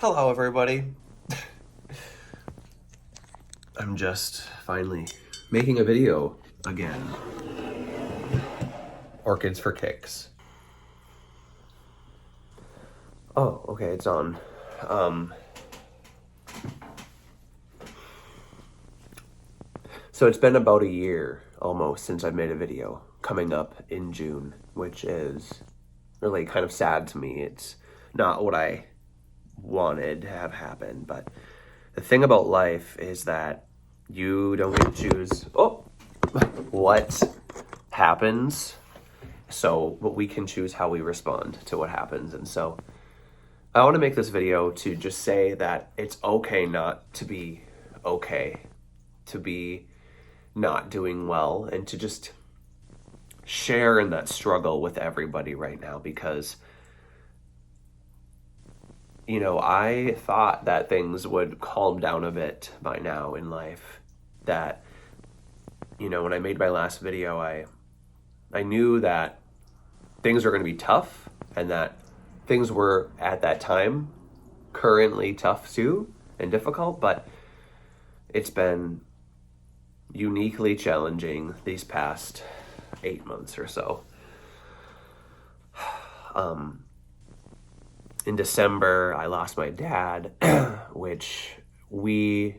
Hello, everybody. I'm just finally making a video again. Orchids for Kicks. Oh, okay, it's on. So it's been about a year almost since I've made a video, coming up in June, which is really kind of sad to me. It's not what I wanted to have happen, but the thing about life is that you don't get to choose what happens, but we can choose how we respond to what happens. And so I want to make this video to just say that it's okay not to be okay, to be not doing well, and to just share in that struggle with everybody right now, because I thought that things would calm down a bit by now in life. That, when I made my last video, I knew that things were going to be tough, and that things were at that time currently tough too and difficult, but it's been uniquely challenging these past 8 months or so. In December, I lost my dad, which we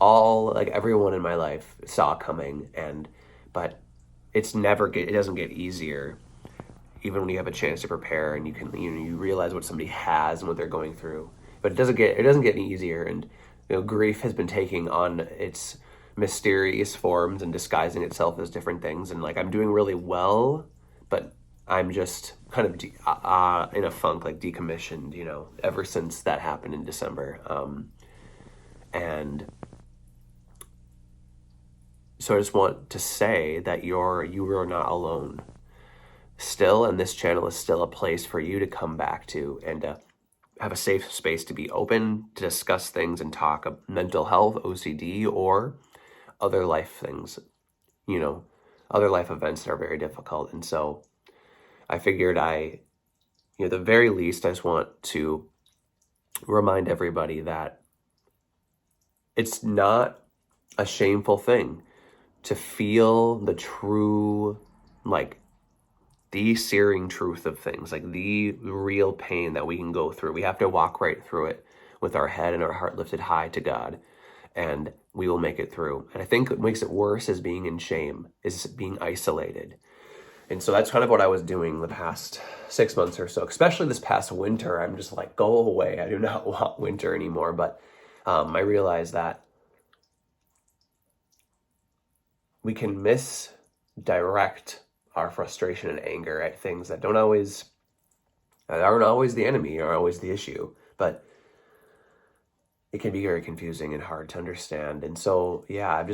all, like everyone in my life, saw coming, but it doesn't get easier, even when you have a chance to prepare and you realize what somebody has and what they're going through. But it doesn't get any easier, and grief has been taking on its mysterious forms and disguising itself as different things. And I'm doing really well, but I'm just kind of in a funk, like decommissioned, ever since that happened in December. And so I just want to say that you are not alone still, and this channel is still a place for you to come back to and have a safe space to be open, to discuss things and talk of mental health, OCD, or other life things, other life events that are very difficult. And so I figured at the very least, I just want to remind everybody that it's not a shameful thing to feel the true, the searing truth of things, the real pain that we can go through. We have to walk right through it with our head and our heart lifted high to God, and we will make it through. And I think what makes it worse is being in shame, is being isolated. And so that's kind of what I was doing the past 6 months or so, especially this past winter. I'm just like, go away. I do not want winter anymore. But I realized that we can misdirect our frustration and anger at things that aren't always the enemy or always the issue, but it can be very confusing and hard to understand. And so, yeah,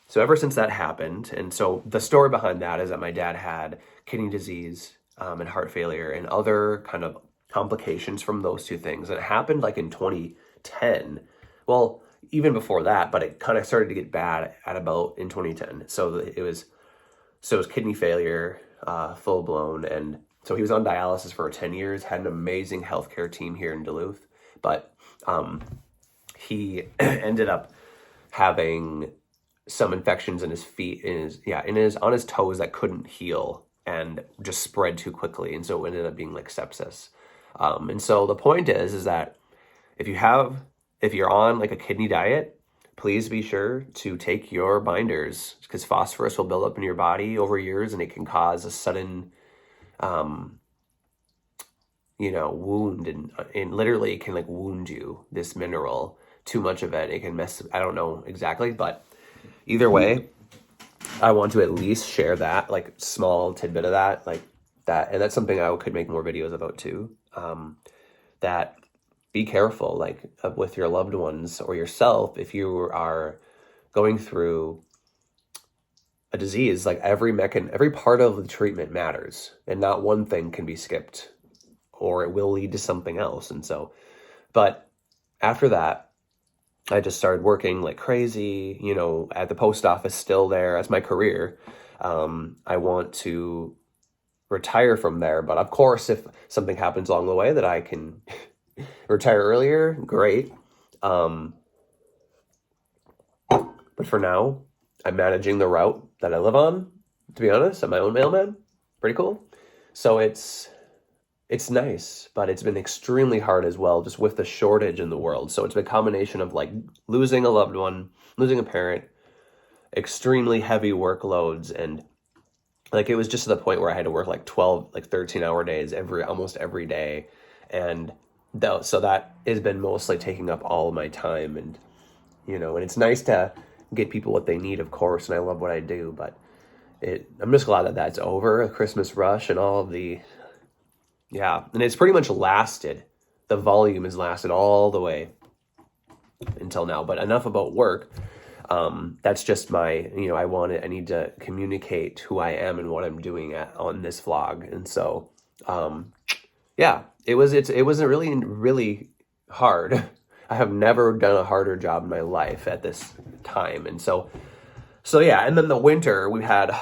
so ever since that happened, and so the story behind that is that my dad had kidney disease and heart failure and other kind of complications from those two things. And it happened in 2010. Well, even before that, but it kind of started to get bad at about in 2010. So it was kidney failure, full blown. And so he was on dialysis for 10 years, had an amazing healthcare team here in Duluth, but he ended up having some infections in his feet, on his toes that couldn't heal and just spread too quickly. And so it ended up being sepsis. And so the point is that if you're on a kidney diet, please be sure to take your binders, because phosphorus will build up in your body over years, and it can cause a sudden, wound, and literally it can wound you, this mineral. Too much of it can mess, I don't know exactly, but either way, I want to at least share that, small tidbit of that, and that's something I could make more videos about too. That be careful, with your loved ones or yourself, if you are going through a disease. Every part of the treatment matters, and not one thing can be skipped, or it will lead to something else. And so, but after that, I just started working like crazy, at the post office, still there as my career. I want to retire from there, but of course, if something happens along the way that I can retire earlier, great. But for now, I'm managing the route that I live on. To be honest, I'm my own mailman. Pretty cool. So it's nice, but it's been extremely hard as well, just with the shortage in the world. So it's been a combination of like losing a loved one, losing a parent, extremely heavy workloads, and like it was just to the point where I had to work like 12, like 13-hour days almost every day. And so that has been mostly taking up all of my time. And and it's nice to get people what they need, of course, and I love what I do, but I'm just glad that that's over, a Christmas rush and all of yeah, and it's pretty much lasted. The volume has lasted all the way until now, but enough about work. That's just my, I need to communicate who I am and what I'm doing on this vlog. And so, yeah, it wasn't really, really hard. I have never done a harder job in my life at this time. And so yeah, and then the winter, we had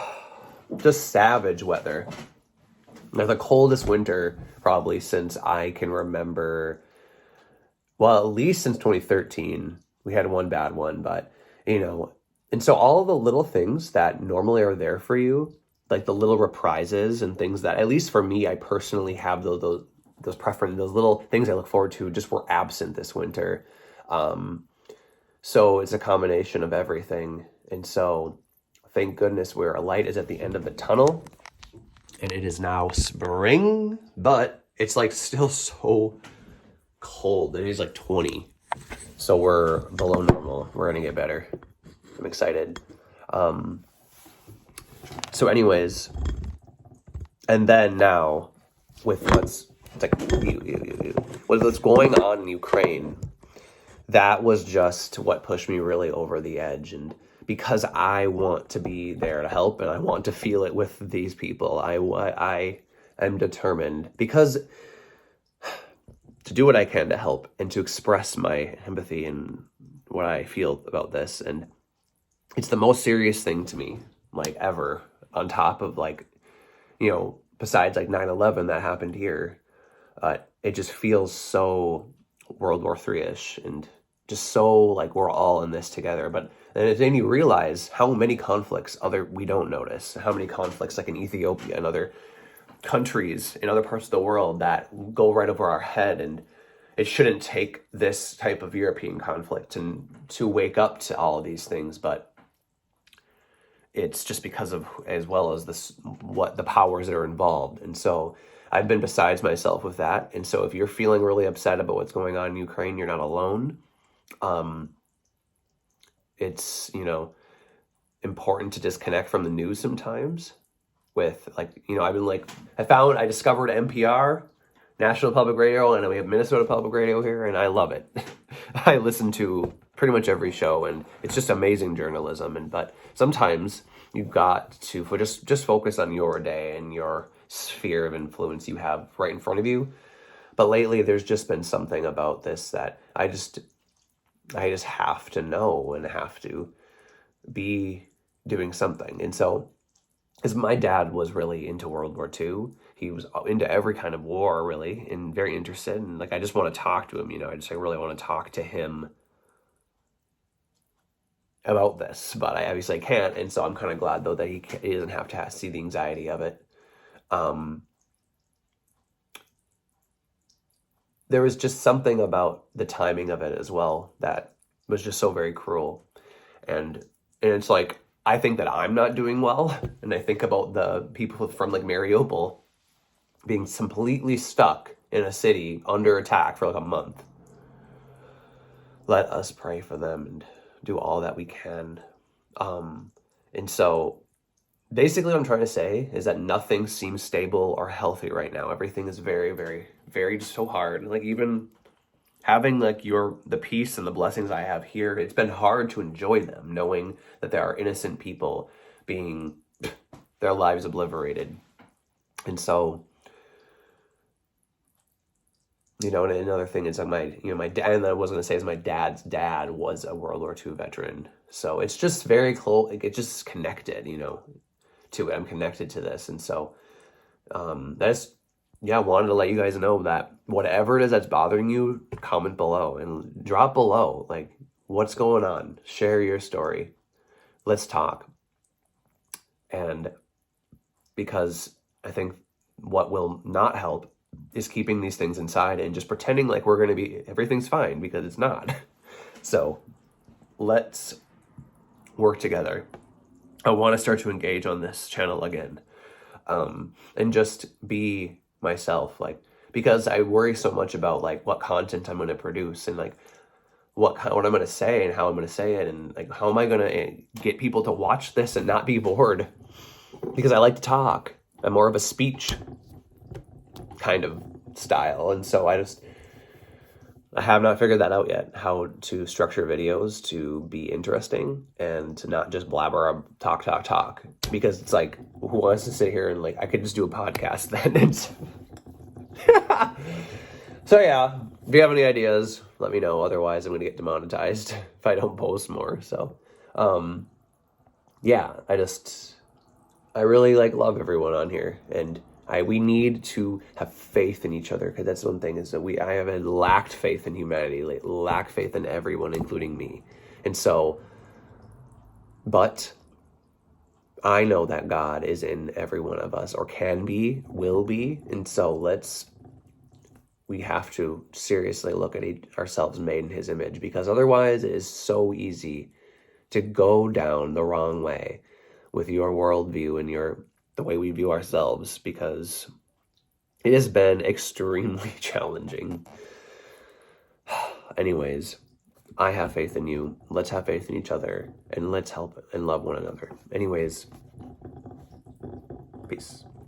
just savage weather. The coldest winter probably since I can remember. Well, at least since 2013. We had one bad one, but and so all of the little things that normally are there for you, like the little reprises and things that, at least for me, I personally have those preferences, those little things I look forward to, just were absent this winter. So it's a combination of everything. And so thank goodness a light is at the end of the tunnel, and it is now spring, but it's like still so cold. It is like 20. So we're below normal. We're going to get better. I'm excited. So anyways, and then now with what's going on in Ukraine, that was just what pushed me really over the edge. And because I want to be there to help and I want to feel it with these people, I am determined because to do what I can to help and to express my empathy and what I feel about this. And it's the most serious thing to me, like ever, on top of like, besides like 9/11 that happened here. It just feels so World War III-ish and just so like we're all in this together. But then you realize how many conflicts we don't notice, how many conflicts like in Ethiopia and other countries in other parts of the world that go right over our head. And it shouldn't take this type of European conflict and to wake up to all of these things, but it's just because of, as well as what the powers that are involved. And so I've been besides myself with that. And so if you're feeling really upset about what's going on in Ukraine, you're not alone. It's, important to disconnect from the news sometimes with like, I discovered NPR, National Public Radio, and we have Minnesota Public Radio here, and I love it. I listen to pretty much every show, and it's just amazing journalism. But sometimes you've got to just focus on your day and your sphere of influence you have right in front of you. But lately, there's just been something about this that I just have to know and have to be doing something. And so, because my dad was really into World War II, he was into every kind of war, really, and very interested. And like, I just want to talk to him, I really want to talk to him about this, but I obviously can't. And so I'm kind of glad though that he doesn't have to see the anxiety of it. There was just something about the timing of it as well that was just so very cruel. And it's like, I think that I'm not doing well. And I think about the people from like Mariupol being completely stuck in a city under attack for like a month. Let us pray for them and do all that we can. And so basically what I'm trying to say is that nothing seems stable or healthy right now. Everything is very, very, very just so hard. Like even having like the peace and the blessings I have here, it's been hard to enjoy them, knowing that there are innocent people being their lives obliterated. And so, and another thing is that my dad, and I was going to say is my dad's dad was a World War II veteran. So it's just very close. Like, it's just connected, to it. I'm connected to this. And so, that's yeah, wanted to let you guys know that whatever it is that's bothering you, comment below and drop below. Like, what's going on? Share your story. Let's talk. And because I think what will not help is keeping these things inside and just pretending like we're going to be, everything's fine, because it's not. So let's work together. I want to start to engage on this channel again, and just be myself, like, because I worry so much about like what content I'm going to produce and like what I'm going to say and how I'm going to say it, and like how am I going to get people to watch this and not be bored, because I like to talk. I'm more of a speech kind of style, and so I have not figured that out yet, how to structure videos to be interesting and to not just blabber or talk, because it's like, who wants to sit here and like, I could just do a podcast then. It's so yeah, if you have any ideas, let me know. Otherwise, I'm going to get demonetized if I don't post more. So, yeah, I really like love everyone on here, and we need to have faith in each other, because that's one thing, is that I have lacked faith in humanity, like lacked faith in everyone, including me. And so, but I know that God is in every one of us, or can be, will be, and so we have to seriously look at ourselves made in his image, because otherwise it is so easy to go down the wrong way with your worldview and the way we view ourselves, because it has been extremely challenging. Anyways, I have faith in you. Let's have faith in each other, and let's help and love one another. Anyways, peace.